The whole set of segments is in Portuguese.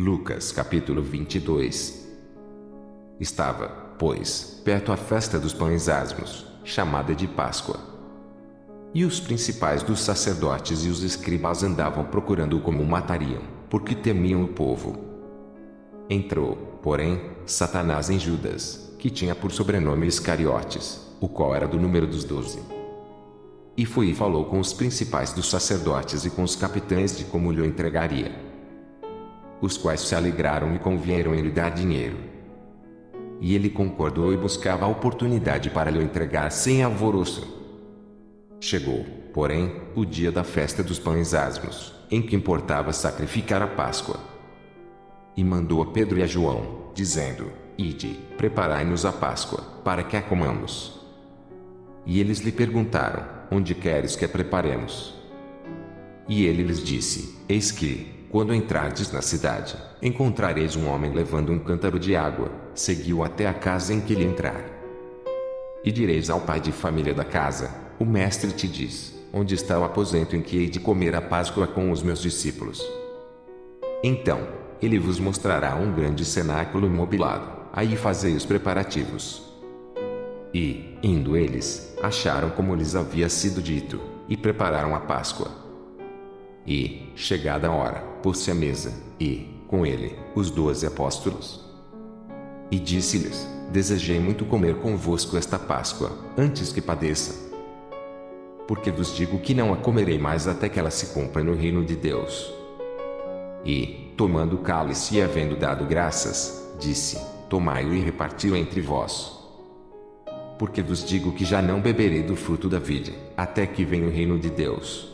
Lucas capítulo 22. Estava, pois, perto a festa dos pães asmos, chamada de Páscoa. E os principais dos sacerdotes e os escribas andavam procurando como o matariam, porque temiam o povo. Entrou, porém, Satanás em Judas, que tinha por sobrenome Iscariotes, o qual era do número dos 12. E foi e falou com os principais dos sacerdotes e com os capitães de como lhe entregaria. Os quais se alegraram e convieram em lhe dar dinheiro. E ele concordou e buscava a oportunidade para lhe entregar sem alvoroço. Chegou, porém, o dia da festa dos pães asmos, em que importava sacrificar a Páscoa. E mandou a Pedro e a João, dizendo: Ide, preparai-nos a Páscoa, para que a comamos. E eles lhe perguntaram: Onde queres que a preparemos? E ele lhes disse: Eis que, quando entrardes na cidade, encontrareis um homem levando um cântaro de água, segui-o até a casa em que ele entrar. E direis ao pai de família da casa: O mestre te diz: Onde está o aposento em que hei de comer a Páscoa com os meus discípulos? Então, ele vos mostrará um grande cenáculo imobilado, aí fazei os preparativos. E, indo eles, acharam como lhes havia sido dito, e prepararam a Páscoa. E, chegada a hora, pôs-se à mesa, e, com ele, os 12 apóstolos. E disse-lhes: Desejei muito comer convosco esta Páscoa, antes que padeça. Porque vos digo que não a comerei mais até que ela se cumpra no reino de Deus. E, tomando o cálice e havendo dado graças, disse: Tomai-o e reparti-o entre vós. Porque vos digo que já não beberei do fruto da vide, até que venha o reino de Deus.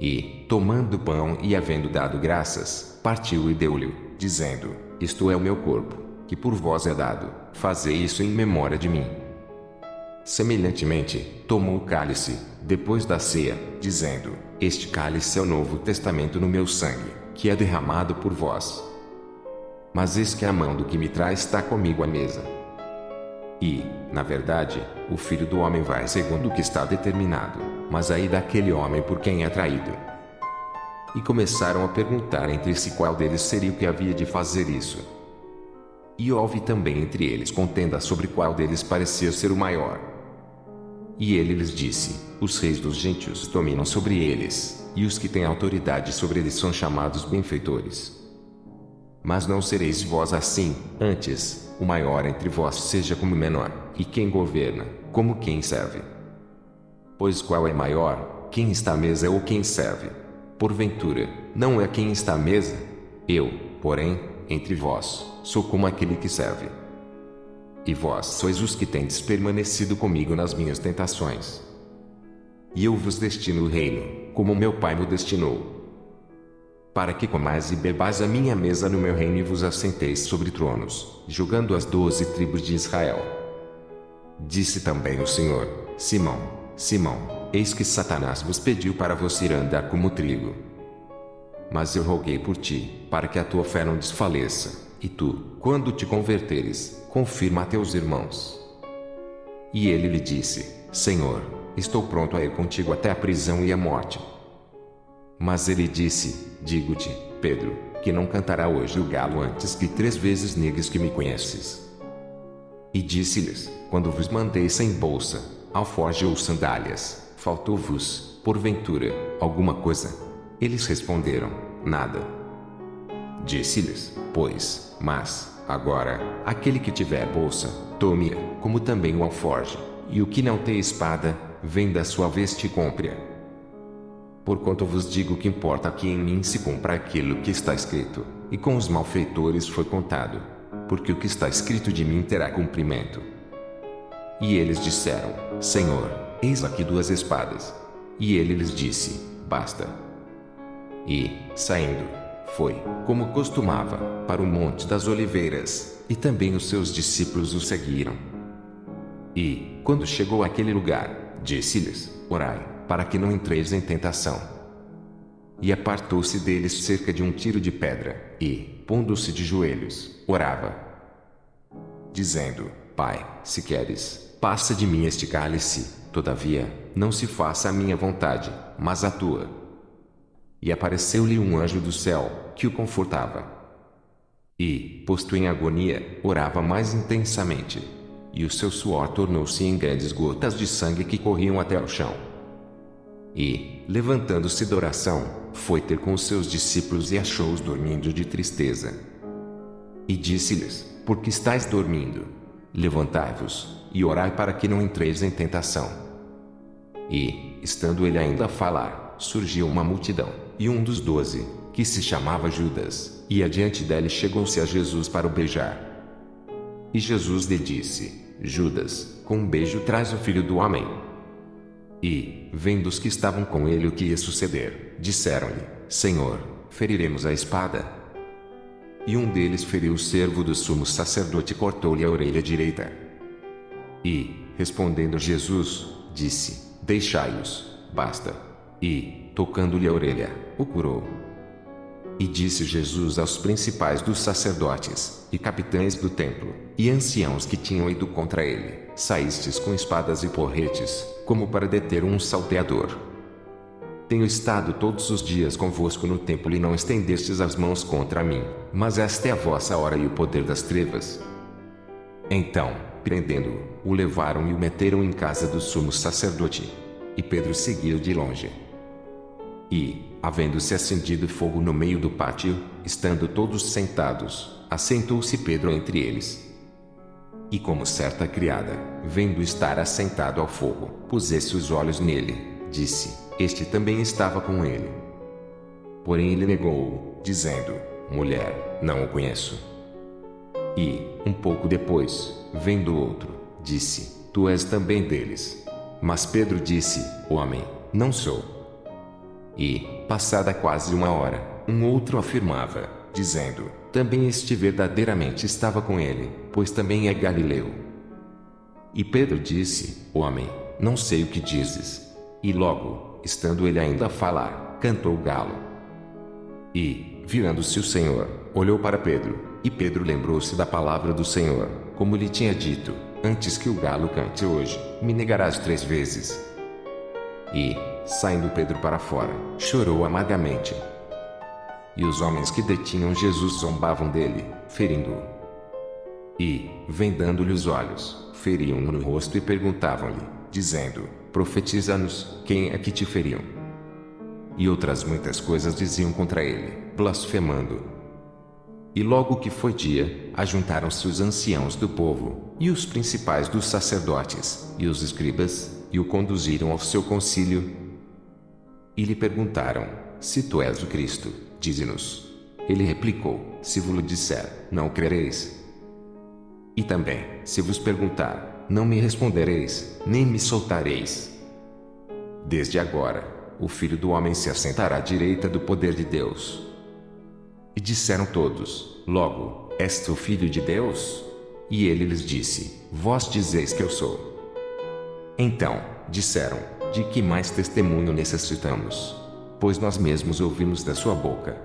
E, tomando o pão e havendo dado graças, partiu e deu-lhe, dizendo: Isto é o meu corpo, que por vós é dado, fazei isso em memória de mim. Semelhantemente, tomou o cálice, depois da ceia, dizendo: Este cálice é o novo testamento no meu sangue, que é derramado por vós. Mas eis que a mão do que me traz está comigo à mesa. E, na verdade, o Filho do Homem vai segundo o que está determinado, mas aí daquele homem por quem é traído. E começaram a perguntar entre si qual deles seria o que havia de fazer isso. E houve também entre eles contenda sobre qual deles parecia ser o maior. E ele lhes disse: Os reis dos gentios dominam sobre eles, e os que têm autoridade sobre eles são chamados benfeitores. Mas não sereis vós assim, antes, o maior entre vós seja como o menor, e quem governa, como quem serve. Pois qual é maior, quem está à mesa ou quem serve? Porventura, não é quem está à mesa? Eu, porém, entre vós, sou como aquele que serve. E vós sois os que tendes permanecido comigo nas minhas tentações. E eu vos destino o reino, como meu Pai me destinou. Para que comais e bebais a minha mesa no meu reino e vos assenteis sobre tronos, julgando as 12 tribos de Israel. Disse também o Senhor: Simão, Simão, eis que Satanás vos pediu para você ir andar como trigo. Mas eu roguei por ti, para que a tua fé não desfaleça, e tu, quando te converteres, confirma a teus irmãos. E ele lhe disse: Senhor, estou pronto a ir contigo até a prisão e a morte. Mas ele disse: Digo-te, Pedro, que não cantará hoje o galo antes que 3 vezes negues que me conheces. E disse-lhes: Quando vos mandei sem bolsa, alforje ou sandálias, faltou-vos, porventura, alguma coisa? Eles responderam: Nada. Disse-lhes, pois, mas, agora, aquele que tiver bolsa, tome-a, como também o alforje, e o que não tem espada, venda a sua veste e compre-a. Porquanto vos digo que importa que em mim se cumpra aquilo que está escrito, e com os malfeitores foi contado, porque o que está escrito de mim terá cumprimento. E eles disseram: Senhor, eis aqui 2 espadas. E ele lhes disse: Basta. E, saindo, foi, como costumava, para o Monte das Oliveiras, e também os seus discípulos o seguiram. E, quando chegou àquele lugar, disse-lhes: Orai, para que não entreis em tentação. E apartou-se deles cerca de 1 tiro de pedra, e, pondo-se de joelhos, orava, dizendo: Pai, se queres, passa de mim este cálice, todavia, não se faça a minha vontade, mas a tua. E apareceu-lhe um anjo do céu, que o confortava. E, posto em agonia, orava mais intensamente. E o seu suor tornou-se em grandes gotas de sangue que corriam até ao chão. E, levantando-se da oração, foi ter com os seus discípulos e achou-os dormindo de tristeza. E disse-lhes: Por que estáis dormindo? Levantai-vos, e orai para que não entreis em tentação. E, estando ele ainda a falar, surgiu uma multidão, e um dos 12, que se chamava Judas, ia diante dele e chegou-se a Jesus para o beijar. E Jesus lhe disse: Judas, com um beijo traz o Filho do Homem. E, vendo os que estavam com ele o que ia suceder, disseram-lhe: Senhor, feriremos a espada? E um deles feriu o servo do sumo sacerdote e cortou-lhe a orelha direita. E, respondendo Jesus, disse: Deixai-os, basta. E, tocando-lhe a orelha, o curou. E disse Jesus aos principais dos sacerdotes, e capitães do templo, e anciãos que tinham ido contra ele: Saístes com espadas e porretes, como para deter um salteador. Tenho estado todos os dias convosco no templo e não estendestes as mãos contra mim, mas esta é a vossa hora e o poder das trevas. Então, prendendo-o, o levaram e o meteram em casa do sumo sacerdote. E Pedro seguiu de longe. E, havendo-se acendido fogo no meio do pátio, estando todos sentados, assentou-se Pedro entre eles. E como certa criada, vendo estar assentado ao fogo, pusesse os olhos nele, disse: Este também estava com ele. Porém ele negou-o, dizendo: Mulher, não o conheço. E, um pouco depois, vendo outro, disse: Tu és também deles. Mas Pedro disse: Homem, não sou. E, passada quase uma hora, um outro afirmava, dizendo: Também este verdadeiramente estava com ele, pois também é galileu. E Pedro disse: Homem, não sei o que dizes. E logo, estando ele ainda a falar, cantou o galo. E, virando-se o Senhor, olhou para Pedro, e Pedro lembrou-se da palavra do Senhor, como lhe tinha dito: Antes que o galo cante hoje, me negarás 3 vezes. E, saindo Pedro para fora, chorou amargamente. E os homens que detinham Jesus zombavam dele, ferindo-o. E, vendando-lhe os olhos, feriam-no no rosto e perguntavam-lhe, dizendo: Profetiza-nos, quem é que te feriu? E outras muitas coisas diziam contra ele, blasfemando. E logo que foi dia, ajuntaram-se os anciãos do povo, e os principais dos sacerdotes, e os escribas, e o conduziram ao seu concílio. E lhe perguntaram: Se tu és o Cristo, dize-nos. Ele replicou: Se vos disser, não crereis. E também, se vos perguntar, não me respondereis, nem me soltareis. Desde agora, o Filho do Homem se assentará à direita do poder de Deus. E disseram todos: Logo, és tu Filho de Deus? E ele lhes disse: Vós dizeis que eu sou. Então, disseram: De que mais testemunho necessitamos? Pois nós mesmos ouvimos da sua boca.